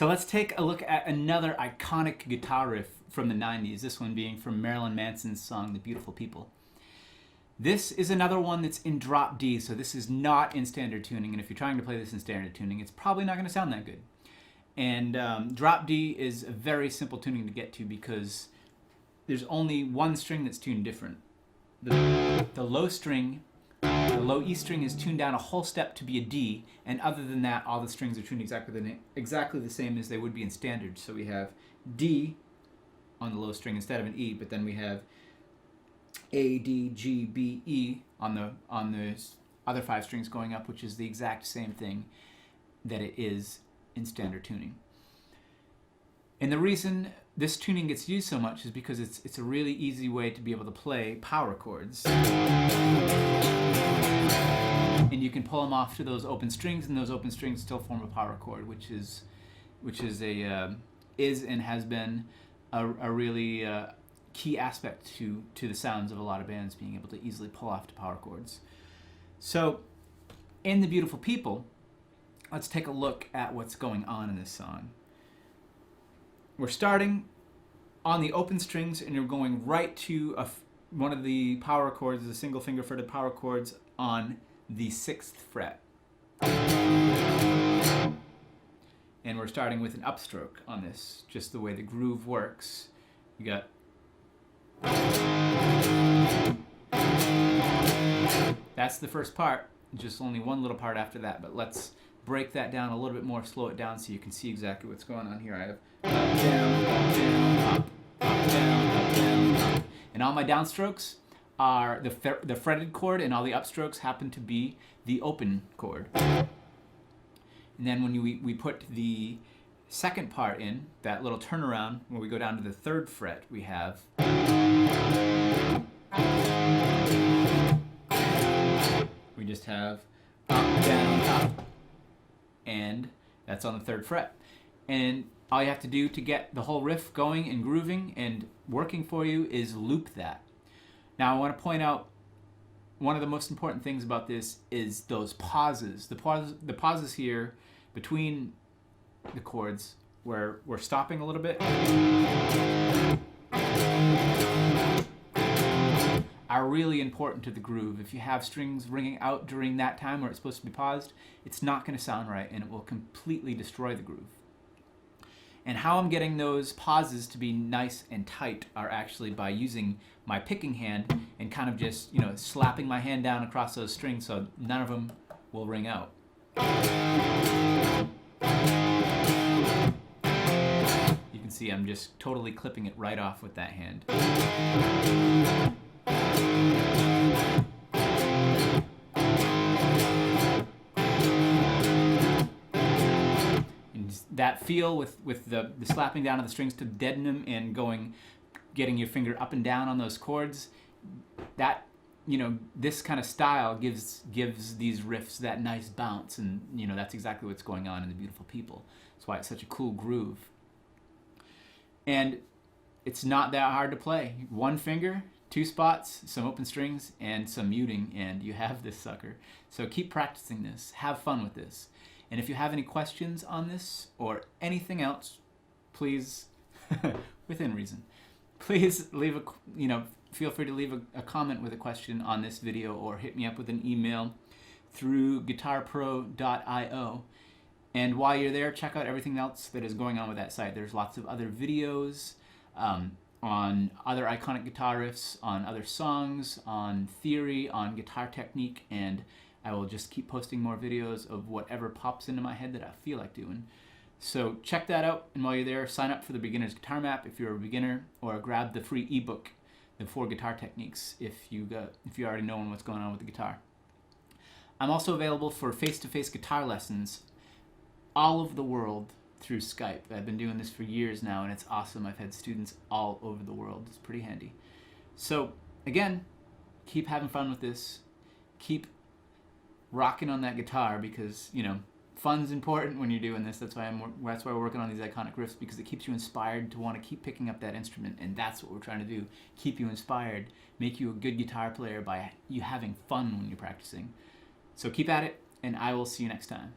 So let's take a look at another iconic guitar riff from the 90s, this one being from Marilyn Manson's song, The Beautiful People. This is another one that's in drop D, so this is not in standard tuning, and if you're trying to play this in standard tuning, it's probably not going to sound that good. And drop D is a very simple tuning to get to because there's only one string that's tuned different. The low string, the low E string is tuned down a whole step to be a D, and other than that, all the strings are tuned exactly the same as they would be in standard. So we have D on the low string instead of an E, but then we have A, D, G, B, E on the other 5 strings going up, which is the exact same thing that it is in standard tuning. And the reason this tuning gets used so much is because it's a really easy way to be able to play power chords. And you can pull them off to those open strings, and those open strings still form a power chord, which is and has been a really key aspect to the sounds of a lot of bands, being able to easily pull off to power chords. So in The Beautiful People, let's take a look at what's going on in this song. We're starting on the open strings, and you're going right to one of the power chords, the single finger fretted power chords on the 6th fret. And we're starting with an upstroke on this, just the way the groove works. You got that's the first part, just only one little part after that, but let's break that down a little bit more, slow it down so you can see exactly what's going on here. I have up, down, up, down, up, down, up, down, up. And all my downstrokes are the fretted chord, and all the upstrokes happen to be the open chord. And then when we put the second part in, that little turnaround, where we go down to the 3rd fret, we have we just have up, down, up, and that's on the 3rd fret. And all you have to do to get the whole riff going and grooving and working for you is loop that. Now I want to point out one of the most important things about this is those pauses. The pauses here between the chords where we're stopping a little bit are really important to the groove. If you have strings ringing out during that time where it's supposed to be paused, it's not going to sound right, and it will completely destroy the groove. And how I'm getting those pauses to be nice and tight are actually by using my picking hand and kind of just, slapping my hand down across those strings so none of them will ring out. You can see I'm just totally clipping it right off with that hand. That feel with the slapping down of the strings to deaden them and getting your finger up and down on those chords, that, this kind of style gives these riffs that nice bounce, and that's exactly what's going on in The Beautiful People. That's why it's such a cool groove. And it's not that hard to play. One finger, 2 spots, some open strings, and some muting, and you have this sucker. So keep practicing this. Have fun with this. And if you have any questions on this or anything else, please, within reason, please leave feel free to leave a comment with a question on this video, or hit me up with an email through guitarpro.io. And while you're there, check out everything else that is going on with that site. There's lots of other videos on other iconic guitar riffs, on other songs, on theory, on guitar technique, and I will just keep posting more videos of whatever pops into my head that I feel like doing. So check that out, and while you're there, sign up for the Beginner's Guitar Map if you're a beginner, or grab the free ebook, The 4 Guitar Techniques, if you already know what's going on with the guitar. I'm also available for face-to-face guitar lessons all over the world through Skype. I've been doing this for years now, and it's awesome. I've had students all over the world. It's pretty handy. So again, keep having fun with this. Keep rocking on that guitar, because fun's important when you're doing this. That's why we're working on these iconic riffs, because it keeps you inspired to want to keep picking up that instrument, and that's what we're trying to do. Keep you inspired, make you a good guitar player by you having fun when you're practicing. So keep at it, and I will see you next time.